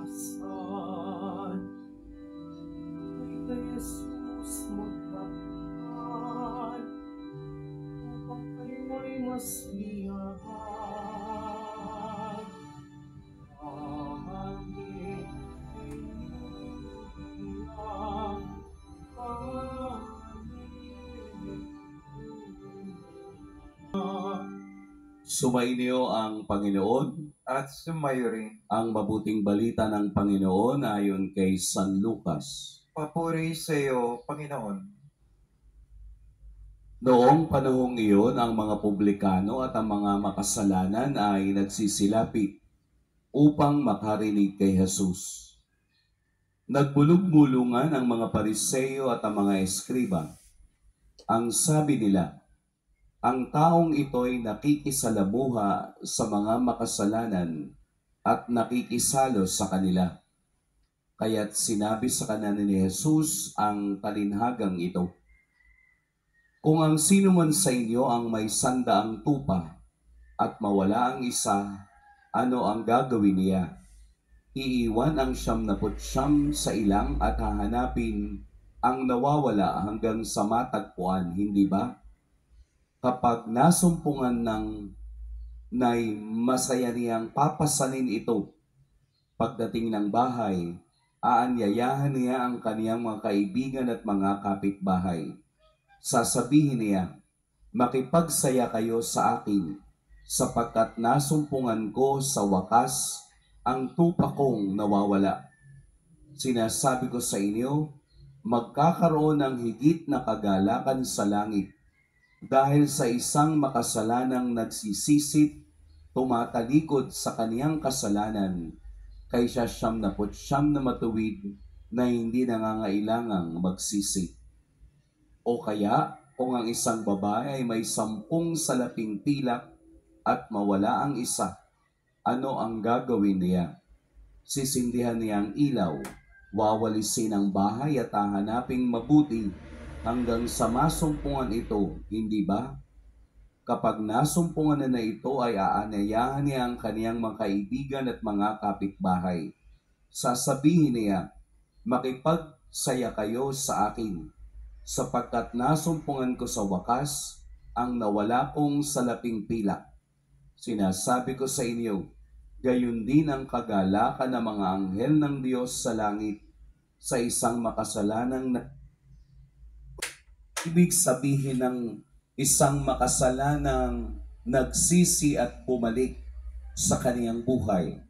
kalikasan, kay Jesus magdaan, upang kayo'y masiyahan. Hangin ang Sumainyo ang Panginoon at sumayo rin. ang mabuting balita ng Panginoon ayon kay San Lucas. Papuri sa iyo, Panginoon. Noong panahong iyon, ang mga publikano at ang mga makasalanan ay nagsisilapi upang makarinig kay Jesus. Nagbulog-bulungan ang mga Pariseo at ang mga eskriba. Ang sabi nila, ang taong ito'y nakikisalamuha sa mga makasalanan at nakikisalo sa kanila. Kaya't sinabi sa kanila ni Jesus ang talinhagang ito, kung ang sino man sa inyo ang may 100 tupa at mawala ang isa, ano ang gagawin niya? Iiwan ang 99 sa ilang at hahanapin ang nawawala hanggang sa matagpuan, hindi ba? Kapag nasumpungan nay masaya niyang papasanin ito, pagdating ng bahay, aanyayahan niya ang kaniyang mga kaibigan at mga kapitbahay. Sasabihin niya, makipagsaya kayo sa akin, sapagkat nasumpungan ko sa wakas ang tupa kong nawawala. Sinasabi ko sa inyo, magkakaroon ng higit na kagalakan sa langit dahil sa isang makasalanang nagsisisit, tumatalikod sa kaniyang kasalanan, kaysa 99 na matuwid na hindi nangangailangang magsisi. O kaya, kung ang isang babae ay may 10 salaping pilak at mawala ang isa, ano ang gagawin niya? Sisindihan niya ang ilaw, wawalisin ang bahay at hahanaping mabuti hanggang sa masumpungan ito, hindi ba? Kapag nasumpungan na ito ay aanyayahan niya ang kaniyang mga kaibigan at mga kapitbahay. Sasabihin niya, makipagsaya kayo sa akin, sapagkat nasumpungan ko sa wakas ang nawala kong salaping pilak. Sinasabi ko sa inyo, gayon din ang kagalakan ng mga anghel ng Diyos sa langit sa isang makasalanang ibig sabihin ng isang makasalanang nagsisi at bumalik sa kaniyang buhay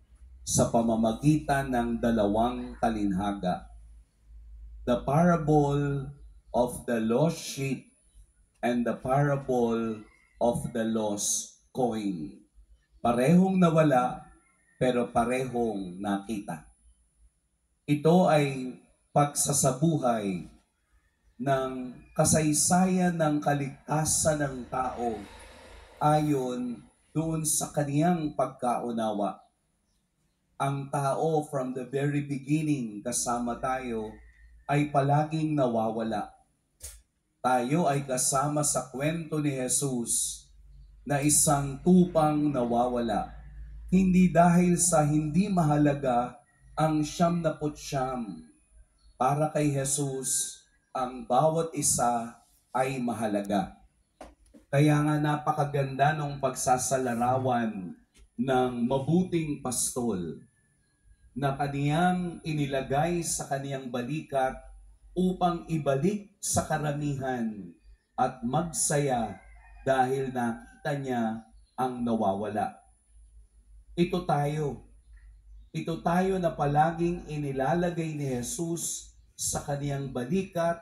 sa pamamagitan ng 2 talinhaga. The parable of the lost sheep and the parable of the lost coin. Parehong nawala, pero parehong nakita. Ito ay pagsasabuhay ng kasaysayan ng kaligtasan ng tao ayon doon sa kaniyang pagkaunawa. Ang tao from the very beginning kasama tayo ay palaging nawawala. Tayo ay kasama sa kwento ni Jesus na isang tupang nawawala. Hindi dahil sa hindi mahalaga ang 99. Para kay Jesus, ang bawat isa ay mahalaga. Kaya nga napakaganda ng pagsasalarawan ng mabuting pastol na kaniyang inilagay sa kaniyang balikat upang ibalik sa karamihan at magsaya dahil nakita niya ang nawawala. Ito tayo na palaging inilalagay ni Jesus sa kaniyang balikat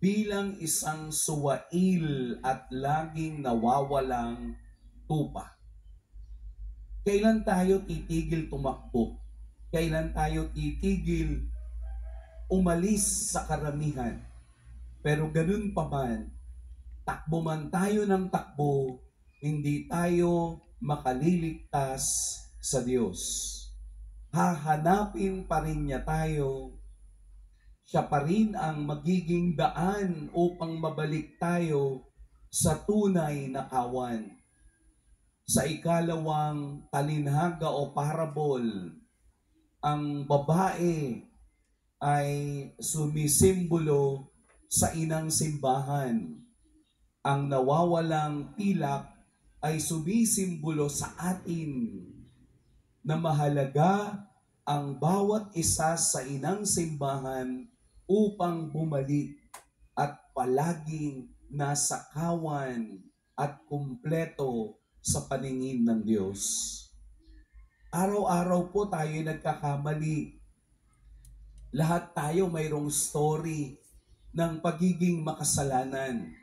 bilang isang suwail at laging nawawalang tupa. Kailan tayo titigil tumakbo? Kailan tayo titigil umalis sa karamihan? Pero ganun pa man, takbo man tayo ng takbo, hindi tayo makaliligtas sa Diyos. Hahanapin pa rin niya tayo. Siya pa rin ang magiging daan upang mabalik tayo sa tunay na kawan. Sa 2 talinhaga o parable, ang babae ay sumisimbolo sa inang simbahan. Ang nawawalang pilak ay sumisimbolo sa atin na mahalaga ang bawat isa sa inang simbahan upang bumalik at palaging nasa kawan at kumpleto sa paningin ng Diyos. Araw-araw po tayo nagkakamali. Lahat tayo mayroong story ng pagiging makasalanan.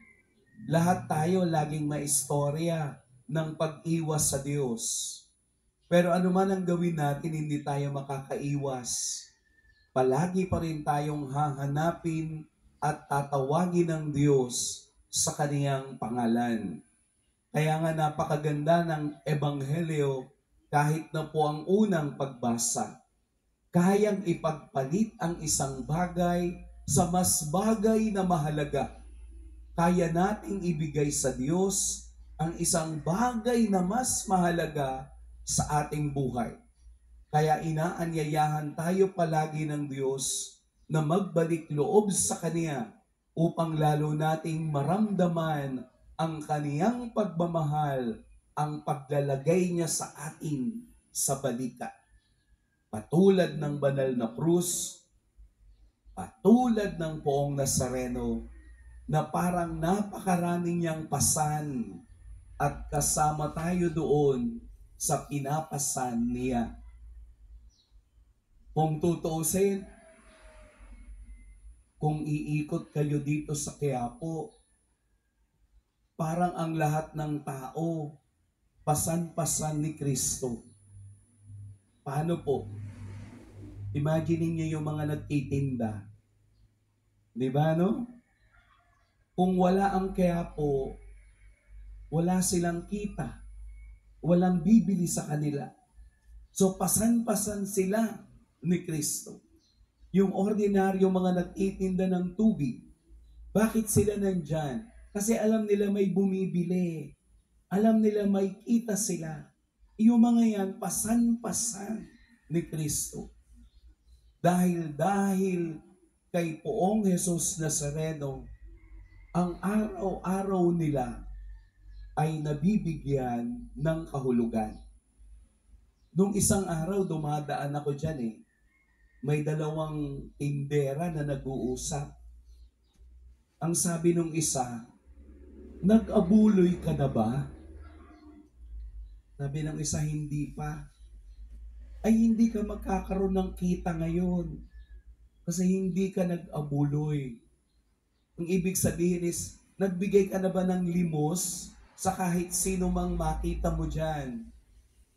Lahat tayo laging may istorya ng pag-iwas sa Diyos. Pero ano man ang gawin natin, hindi tayo makakaiwas. Palagi pa rin tayong hahanapin at tatawagin ng Diyos sa kaniyang pangalan. Kaya nga napakaganda ng Ebanghelyo kahit na po ang unang pagbasa. Kayang ipagpalit ang isang bagay sa mas bagay na mahalaga. Kaya nating ibigay sa Diyos ang isang bagay na mas mahalaga sa ating buhay. Kaya inaanyayahan tayo palagi ng Diyos na magbalik loob sa Kanya upang lalo nating maramdaman ang Kaniyang pagmamahal, ang paglalagay niya sa atin sa balikat. Patulad ng banal na krus, patulad ng poong Nazareno, na parang napakarami niyang pasan at kasama tayo doon sa pinapasan niya. Kung tutuusin, kung iikot kayo dito sa Quiapo, parang ang lahat ng tao, pasan-pasan ni Kristo. Paano po? Imagine niyo yung mga nagtitinda. Di ba, no? Kung wala ang Quiapo, wala silang kita. Walang bibili sa kanila. So, pasan-pasan sila ni Kristo. Yung ordinaryo mga nagtitinda ng tubig, bakit sila nandyan? Kasi alam nila may bumibili. Alam nila may kita sila. Yung mga yan, pasan-pasan ni Kristo. Dahil kay Poong Jesus Nazareno, ang araw-araw nila ay nabibigyan ng kahulugan. Nung isang araw, dumadaan ako dyan May dalawang tindera na nag-uusap. Ang sabi nung isa, nag-abuloy ka na ba? Sabi ng isa, hindi pa. Ay, hindi ka magkakaroon ng kita ngayon. Kasi hindi ka nag-abuloy. Ang ibig sabihin is, nagbigay ka na ba ng limos sa kahit sino mang makita mo dyan?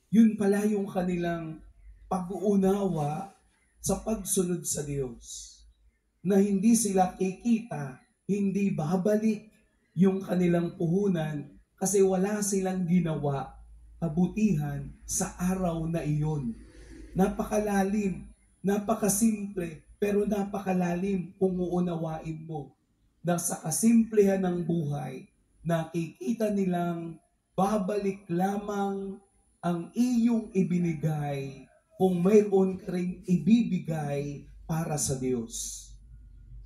Yun pala yung kanilang pag-uunawa sa pagsunod sa Diyos. Na hindi sila kikita, hindi babalik yung kanilang puhunan kasi wala silang ginawa kabutihan sa araw na iyon. Napakalalim, napakasimple, pero napakalalim kung uunawain mo na sa kasimplehan ng buhay, nakikita nilang babalik lamang ang iyong ibinigay kung mayroon ka rin ibibigay para sa Diyos.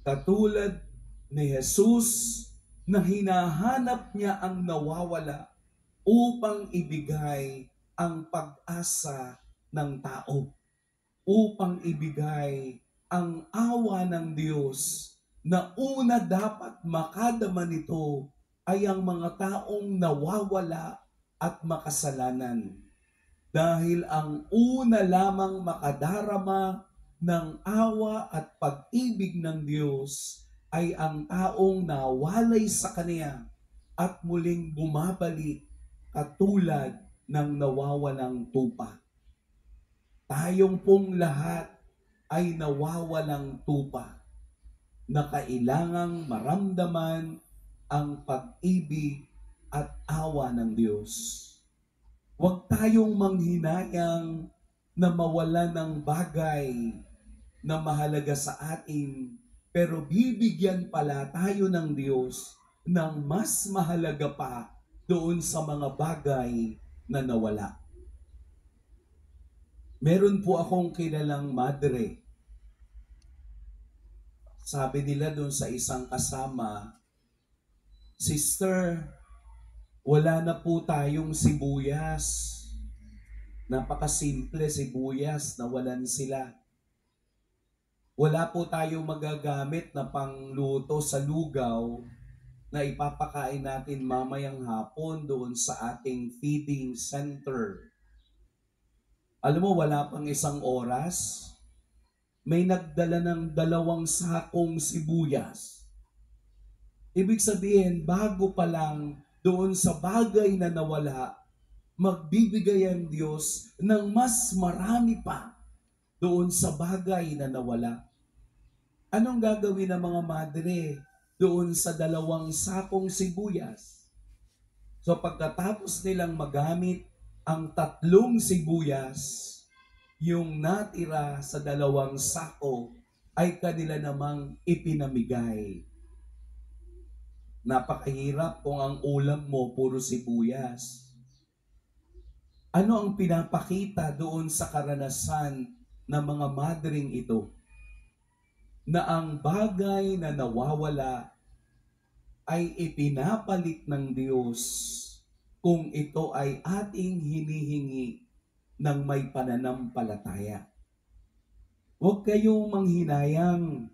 Katulad ni Jesus na hinahanap niya ang nawawala upang ibigay ang pag-asa ng tao, upang ibigay ang awa ng Diyos na una dapat makadama nito ay ang mga taong nawawala at makasalanan. Dahil ang una lamang makadarama ng awa at pag-ibig ng Diyos ay ang taong nawalay sa Kanya at muling bumabalik katulad ng nawawalang tupa. Tayong pong lahat ay nawawalang tupa na kailangang maramdaman ang pag-ibig at awa ng Diyos. Huwag tayong manghinayang na mawalan ng bagay na mahalaga sa atin, pero bibigyan pala tayo ng Diyos ng mas mahalaga pa doon sa mga bagay na nawala. Meron po akong kilalang madre. Sabi nila doon sa isang kasama, "Sister, wala na po tayong sibuyas. Napakasimple sibuyas, nawalan sila. Wala po tayong magagamit na pangluto sa lugaw na ipapakain natin mamayang hapon doon sa ating feeding center." Alam mo, wala pang isang oras, may nagdala ng 2 sakong sibuyas. Ibig sabihin, bago pa lang doon sa bagay na nawala, magbibigay ang Diyos ng mas marami pa doon sa bagay na nawala. Anong gagawin ng mga madre doon sa 2 sakong sibuyas? So pagkatapos nilang magamit ang 3 sibuyas, yung natira sa 2 sako ay kanila namang ipinamigay. Napakahirap kung ang ulam mo puro sibuyas. Ano ang pinapakita doon sa karanasan ng mga madring ito? Na ang bagay na nawawala ay ipinapalit ng Diyos kung ito ay ating hinihingi ng may pananampalataya. Huwag kayong manghinayang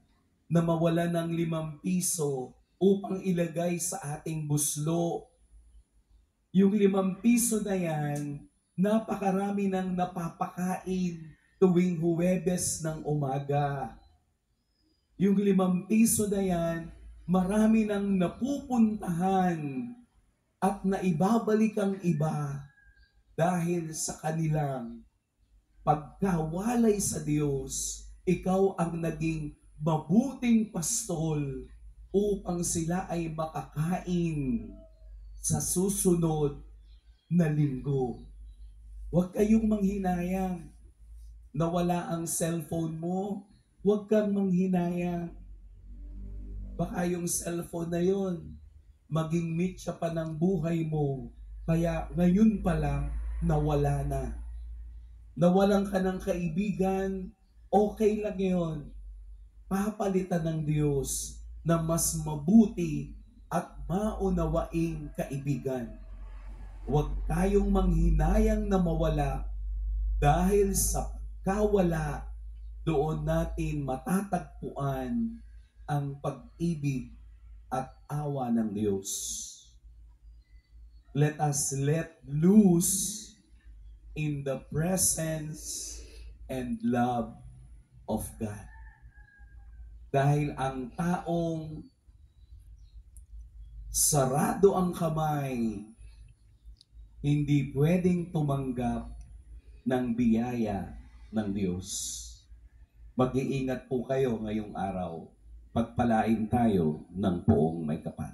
na mawala ng 5 piso upang ilagay sa ating buslo. Yung 5 piso na yan, napakarami ng napapakain tuwing Huwebes ng umaga. Yung 5 piso na yan, marami nang napupuntahan at naibabalik ang iba dahil sa kanilang pagkawalay sa Diyos. Ikaw ang naging mabuting pastol upang sila ay makakain sa susunod na linggo. Huwag kayong manghinayang na wala ang cellphone mo. Huwag kang manghinayang. Baka yung cellphone na yon maging mitya pa ng buhay mo. Kaya ngayon pa lang, nawala na. Nawalan ka ng kaibigan, okay lang yun. Papalitan ng Diyos na mas mabuti at maunawaing kaibigan. Huwag tayong manghinayang na mawala dahil sa pagkawala doon natin matatagpuan ang pag-ibig at awa ng Diyos. Let us let loose in the presence and love of God. Dahil ang taong sarado ang kamay, hindi pwedeng tumanggap ng biyaya ng Diyos. Mag-iingat po kayo ngayong araw. Pagpalain tayo ng Poong May Kapal.